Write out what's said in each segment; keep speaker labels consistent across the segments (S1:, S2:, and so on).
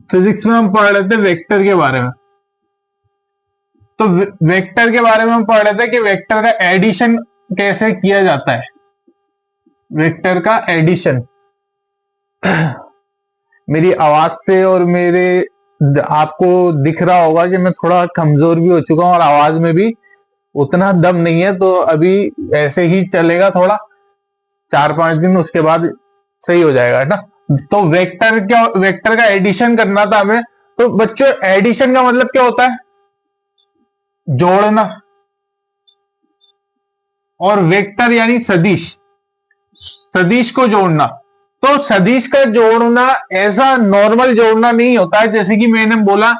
S1: Physics में हम पढ़ रहे थे वेक्टर के बारे में। तो वेक्टर के बारे में हम पढ़ रहे थे कि वेक्टर का एडिशन कैसे किया जाता है। वेक्टर का एडिशन मेरी आवाज से और मेरे आपको दिख रहा होगा कि मैं थोड़ा कमजोर भी हो चुका हूं और आवाज में भी उतना दम नहीं है, तो अभी ऐसे ही चलेगा थोड़ा 4-5 दिन, उसके बाद सही हो जाएगा ना। तो वेक्टर का एडिशन करना था हमें। तो बच्चों एडिशन का मतलब क्या होता है? जोड़ना। और वेक्टर यानी सदिश, सदिश को जोड़ना। तो सदिश का जोड़ना ऐसा नॉर्मल जोड़ना नहीं होता है, जैसे कि मैंने बोला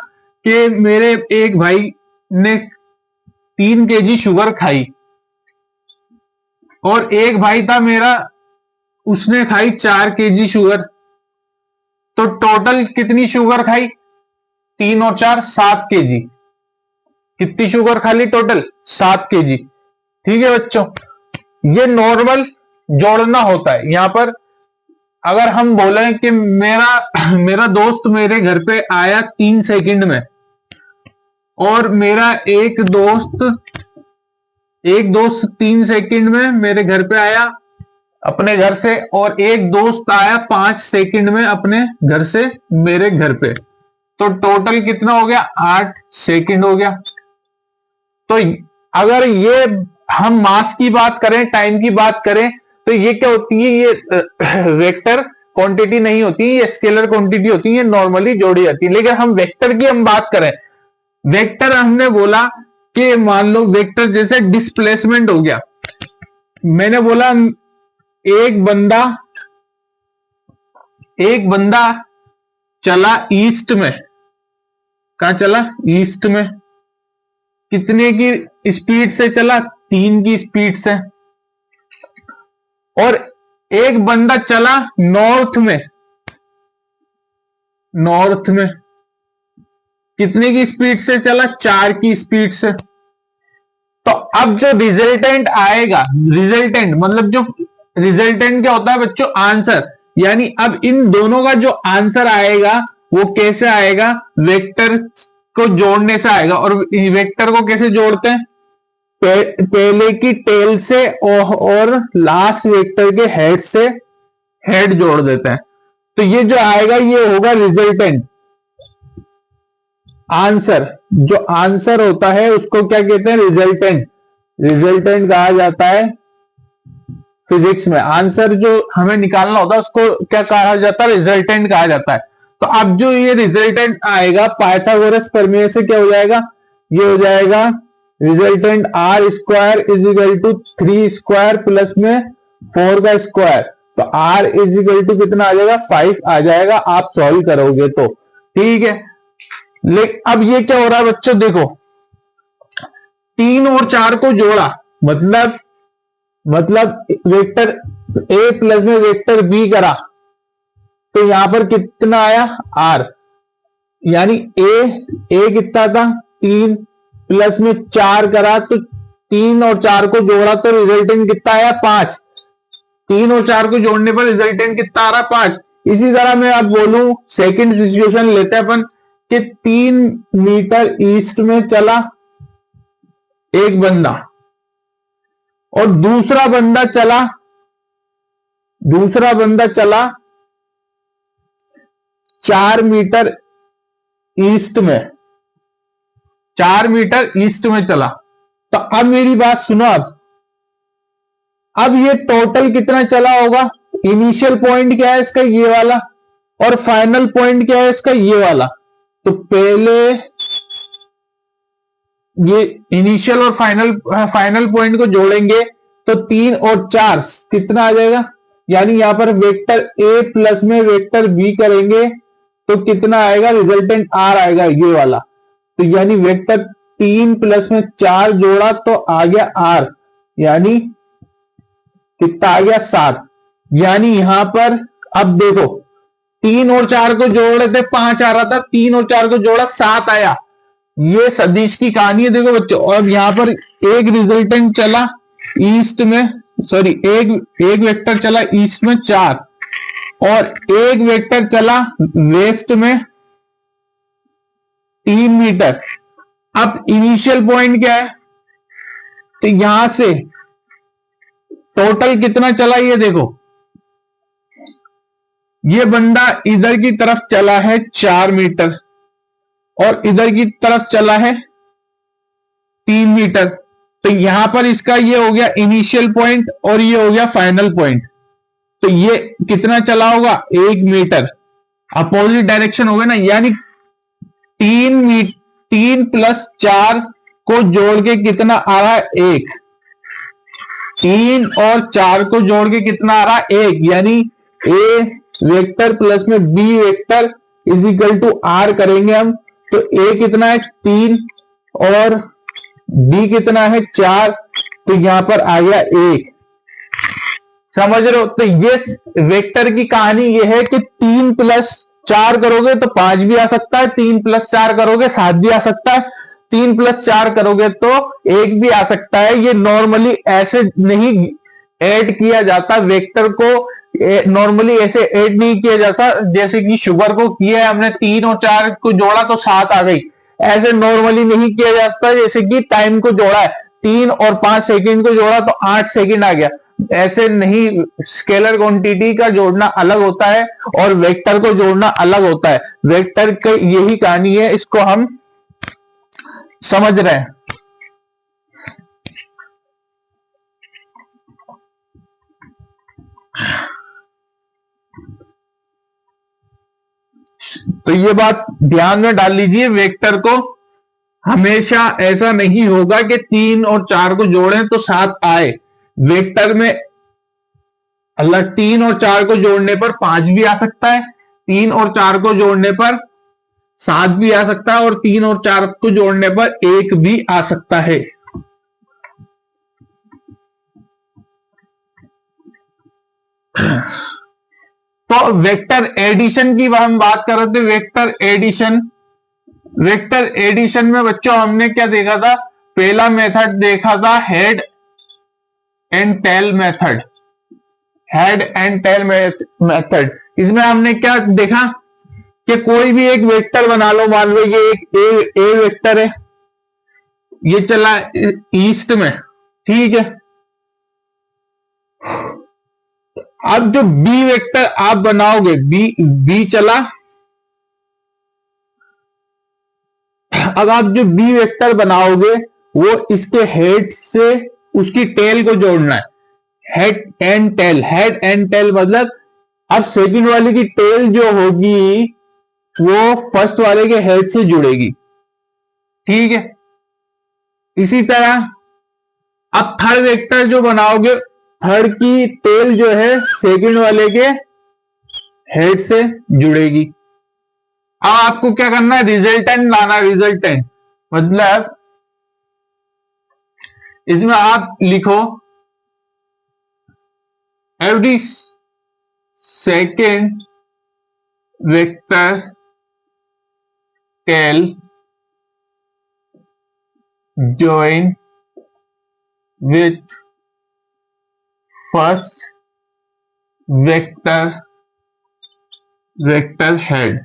S1: कि मेरे एक भाई ने 3 kg शुगर खाई और एक भाई था मेरा, उसने खाई 4 kg शुगर। तो टोटल कितनी शुगर खाई? 3 और 4 7 kg। कितनी शुगर खा ली टोटल? 7 kg। ठीक है बच्चों, ये नॉर्मल जोड़ना होता है। यहां पर अगर हम बोले कि मेरा दोस्त मेरे घर पे आया 3 सेकंड में, और मेरा एक दोस्त 3 सेकंड में मेरे घर पे आया अपने घर से, और एक दोस्त आया 5 सेकंड में अपने घर से मेरे घर पे, तो टोटल कितना हो गया? 8 सेकंड हो गया। तो अगर ये हम मास की बात करें, टाइम की बात करें, तो ये क्या होती है? ये वेक्टर क्वांटिटी नहीं होती, ये स्केलर क्वांटिटी होती है, ये नॉर्मली जोड़ी जाती है। लेकिन हम वेक्टर की बात करें, वेक्टर हमने बोला कि मान लो वेक्टर जैसे डिस्प्लेसमेंट हो गया। मैंने बोला एक बंदा चला ईस्ट में। कहां चला? ईस्ट में। कितने की स्पीड से चला? 3 की स्पीड से। और एक बंदा चला नॉर्थ में। कितने की स्पीड से चला? 4 की स्पीड से। तो अब जो रिजल्टेंट आएगा, रिजल्टेंट मतलब जो रिजल्टेंट क्या होता है बच्चों? आंसर। यानी अब इन दोनों का जो आंसर आएगा वो कैसे आएगा? वेक्टर को जोड़ने से आएगा। और वेक्टर को कैसे जोड़ते हैं? पहले की टेल से और लास्ट वेक्टर के हेड से हेड जोड़ देते हैं। तो ये जो आएगा ये होगा रिजल्टेंट। आंसर, जो आंसर होता है उसको क्या कहते हैं? रिजल्टेंट। रिजल्टेंट कहा जाता है फिजिक्स में। आंसर जो हमें निकालना होता है उसको क्या कहा जाता है? रिजल्टेंट कहा जाता है। तो अब जो ये रिजल्टेंट आएगा पाइथागोरस प्रमेय से क्या हो जाएगा? ये हो जाएगा resultant R square is equal to 3 square plus में 4 का स्क्वायर। तो आर इज इक्वल टू कितना आ जाएगा? 5 आ जाएगा, आप सॉल्व करोगे तो। ठीक है, लेकिन अब ये क्या हो रहा है बच्चों? देखो 3 और 4 को जोड़ा, मतलब वेक्टर ए प्लस में वेक्टर बी करा, तो यहां पर कितना आया? आर। यानी ए कितना था? 3 प्लस में 4 करा, तो 3 और 4 को जोड़ा तो रिजल्टेंट कितना आया? 5। 3 और 4 को जोड़ने पर रिजल्टेंट कितना आ रहा? 5। इसी तरह मैं अब बोलूं, सेकंड सिचुएशन लेते हैं अपन कि 3 मीटर ईस्ट में चला एक बंदा, और दूसरा बंदा चला 4 मीटर ईस्ट में। 4 मीटर ईस्ट में चला। तो अब मेरी बात सुनो, अब ये टोटल कितना चला होगा? इनिशियल पॉइंट क्या है इसका? ये वाला। और फाइनल पॉइंट क्या है इसका? ये वाला। तो पहले ये इनिशियल और फाइनल पॉइंट को जोड़ेंगे तो 3 और 4 कितना आ जाएगा? यानी यहां पर वेक्टर ए प्लस में वेक्टर बी करेंगे तो कितना आएगा? रिजल्टेंट आर आएगा, ये वाला। तो यानी वेक्टर 3 प्लस में 4 जोड़ा तो आ गया आर, यानी कितना आ गया? 7। यानी यहां पर अब देखो 3 और 4 को जोड़ रहे थे 5 आ रहा था, 3 और 4 को जोड़ा 7 आया। ये सदिश की कहानी है। देखो बच्चों, अब यहां पर एक रिजल्टेंट चला ईस्ट में, सॉरी एक वेक्टर चला ईस्ट में 4, और एक वेक्टर चला वेस्ट में 3 मीटर। अब इनिशियल पॉइंट क्या है, तो यहां से टोटल कितना चला ये देखो, ये बंदा इधर की तरफ चला है 4 मीटर और इधर की तरफ चला है 3 मीटर। तो यहां पर इसका ये हो गया इनिशियल पॉइंट और ये हो गया फाइनल पॉइंट। तो ये कितना चला होगा, 1 मीटर। अपोजिट डायरेक्शन हो गया ना, यानी 3 प्लस 4 को जोड़ के कितना आ रहा है, 1। 3 और 4 को जोड़ के कितना आ रहा है, 1। यानी ए वेक्टर प्लस में B vector is equal to R करेंगे हम। तो ए कितना है 3 और बी कितना है 4, तो यहां पर आ गया 1। समझ रहे हो? तो ये वेक्टर की कहानी ये है कि 3 प्लस 4 करोगे तो 5 भी आ सकता है, 3 प्लस 4 करोगे 7 भी आ सकता है, 3 प्लस 4 करोगे तो 1 भी आ सकता है। ये नॉर्मली ऐसे नहीं ऐड किया जाता, वेक्टर को नॉर्मली ऐसे ऐड नहीं किया जाता जैसे कि शुगर को किया है हमने, 3 और 4 को जोड़ा तो 7 आ गई। ऐसे नॉर्मली नहीं किया जाता जैसे कि टाइम को जोड़ा है, 3 और 5 सेकंड को जोड़ा तो 8 सेकंड आ गया। ऐसे नहीं, स्केलर क्वांटिटी का जोड़ना अलग होता है और वेक्टर को जोड़ना अलग होता है। वेक्टर की यही कहानी है, इसको हम समझ रहे हैं। तो ये बात ध्यान में डाल लीजिए, वेक्टर को हमेशा ऐसा नहीं होगा कि 3 और 4 को जोड़ें तो 7 आए। वेक्टर में 3 और 4 को जोड़ने पर 5 भी आ सकता है, 3 और 4 को जोड़ने पर 7 भी आ सकता है और 3 और 4 को जोड़ने पर 1 भी आ सकता है। तो वेक्टर एडिशन की हम बात कर रहे थे। वेक्टर एडिशन में बच्चों हमने क्या देखा था, पहला मेथड देखा था head and tail method. Head and tail method, इसमें हमने क्या देखा कि कोई भी एक वेक्टर बना लो, मान लो ये एक ए वेक्टर है, ये चला ईस्ट में, ठीक है। अब जो बी वेक्टर आप बनाओगे, बी चला, अब आप जो बी वेक्टर बनाओगे वो इसके हेड से उसकी टेल को जोड़ना है। Head and tail, head and tail मतलब अब सेकंड वाले की टेल जो होगी वो फर्स्ट वाले के हेड से जुड़ेगी, ठीक है। इसी तरह अब थर्ड वेक्टर जो बनाओगे, थर्ड की टेल जो है सेकंड वाले के हेड से जुड़ेगी। अब आपको क्या करना है, रिजल्टेंट लाना। रिजल्टेंट मतलब इसमें आप लिखो every second vector tail join with first vector head.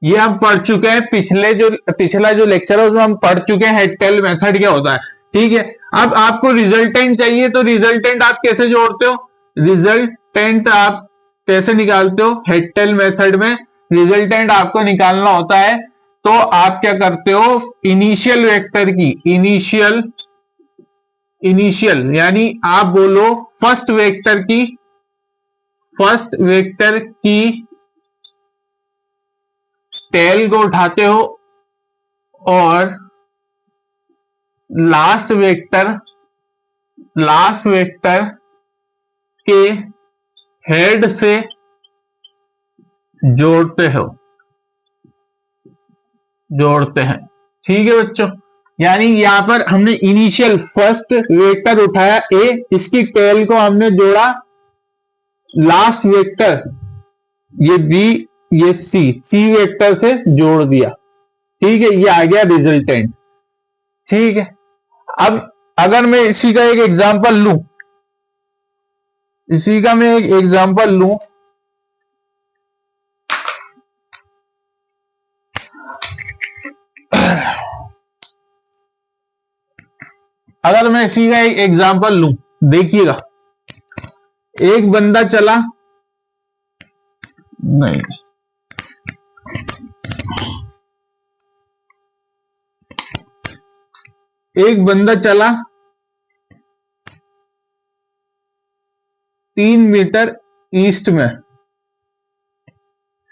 S1: ये हम पढ़ चुके हैं, पिछला जो लेक्चर है उसमें हम पढ़ चुके हैं हेड टेल मेथड क्या होता है, ठीक है। अब आपको रिजल्टेंट चाहिए, तो रिजल्टेंट आप कैसे जोड़ते हो, रिजल्टेंट आप कैसे निकालते हो, हेड टेल मेथड में रिजल्टेंट आपको निकालना होता है। तो आप क्या करते हो, इनिशियल वेक्टर की इनिशियल यानी आप बोलो फर्स्ट वेक्टर की टेल को उठाते हो और लास्ट वेक्टर के हेड से जोड़ते हैं, ठीक है बच्चों। यानी यहां पर हमने इनिशियल फर्स्ट वेक्टर उठाया ए, इसकी टेल को हमने जोड़ा लास्ट वेक्टर ये बी ये सी वेक्टर से जोड़ दिया, ठीक है। ये आ गया रिजल्टेंट, ठीक है। अब अगर मैं इसी का एक एग्जांपल लूं, अगर मैं इसी का एक एग्जांपल लूं, देखिएगा, एक बंदा चला, नहीं, एक बंदा चला 3 मीटर ईस्ट में,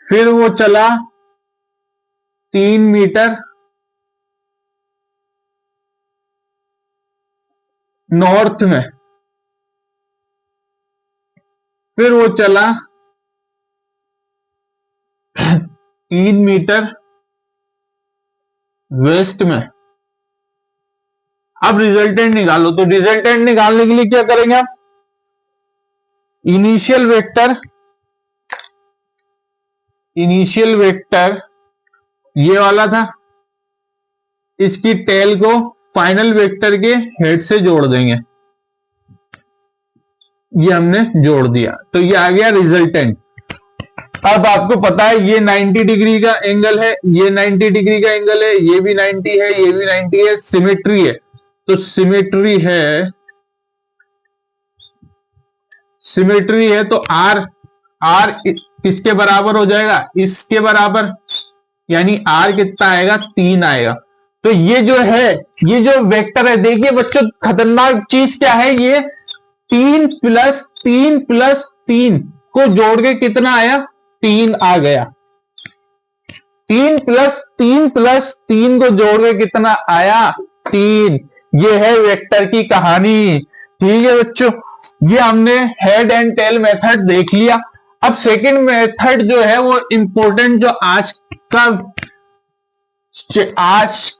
S1: फिर वो चला 3 मीटर नॉर्थ में, फिर वो चला 3 मीटर वेस्ट में। अब रिजल्टेंट निकालो। तो रिजल्टेंट निकालने के लिए क्या करेंगे आप? इनिशियल वेक्टर ये वाला था, इसकी टेल को फाइनल वेक्टर के हेड से जोड़ देंगे। ये हमने जोड़ दिया, तो ये आ गया रिजल्टेंट। अब आपको पता है ये 90 डिग्री का एंगल है, ये 90 डिग्री का एंगल है, ये भी 90 है, ये भी 90 है, सिमेट्री है। तो सिमेट्री है तो आर किसके बराबर हो जाएगा? इसके बराबर, यानी आर कितना आएगा? 3 आएगा। तो ये जो है, ये जो वेक्टर है, देखिए बच्चों खतरनाक चीज क्या है, ये 3 प्लस 3 प्लस 3 को जोड़ के कितना आया? 3 आ गया। 3 प्लस 3 प्लस 3 को जोड़ के कितना आया? 3। ये है वेक्टर की कहानी। ठीक है बच्चों, ये हमने हेड एंड टेल मेथड देख लिया। अब सेकंड मेथड जो है वो इंपॉर्टेंट, जो आज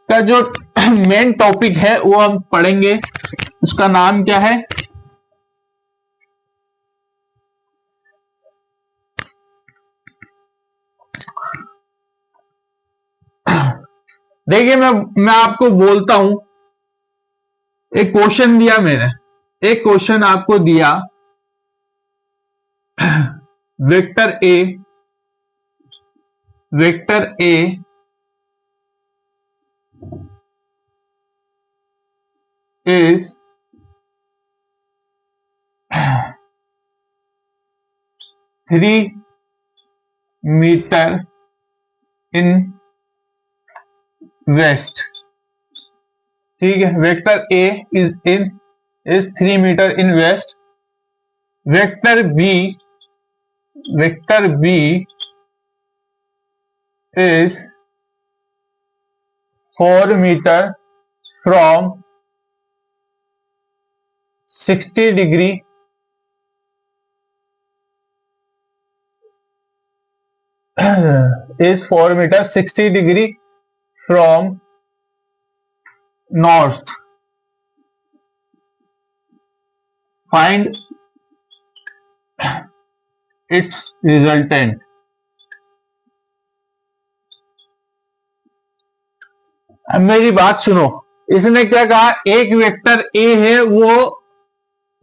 S1: का जो मेन टॉपिक है वो हम पढ़ेंगे। उसका नाम क्या है? देखिए मैं आपको बोलता हूं, एक क्वेश्चन दिया मैंने, एक क्वेश्चन आपको दिया, vector A is 3 metre in west. ठीक है, vector A is 3 metre in west. Vector B is 4 metre from 60 degree is 4 meter 60 degree from north. Find its resultant. अब मेरी बात सुनो, इसने क्या कहा? एक वेक्टर ए है वो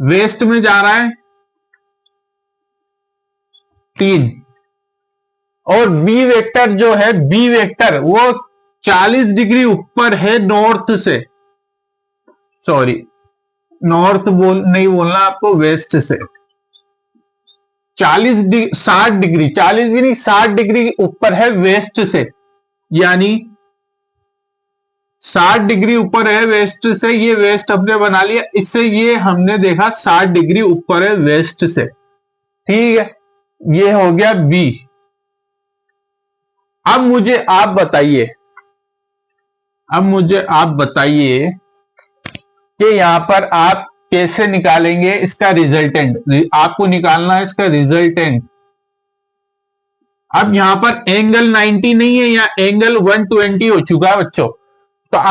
S1: वेस्ट में जा रहा है 3, और बी वेक्टर जो है, बी वेक्टर वो 40 डिग्री ऊपर है नॉर्थ से। सॉरी, नॉर्थ नहीं बोलना आपको, वेस्ट से 40 डिग्री ऊपर है वेस्ट से, यानी 60 डिग्री ऊपर है वेस्ट से। ये वेस्ट हमने बना लिया, इससे ये हमने देखा 60 डिग्री ऊपर है वेस्ट से। ठीक है, ये हो गया बी। अब मुझे आप बताइए कि यहां पर आप कैसे निकालेंगे इसका रिजल्टेंट। आपको निकालना है इसका रिजल्टेंट। अब यहां पर एंगल 90 नहीं है, यहां एंगल 120 हो चुका है बच्चों। तो अगर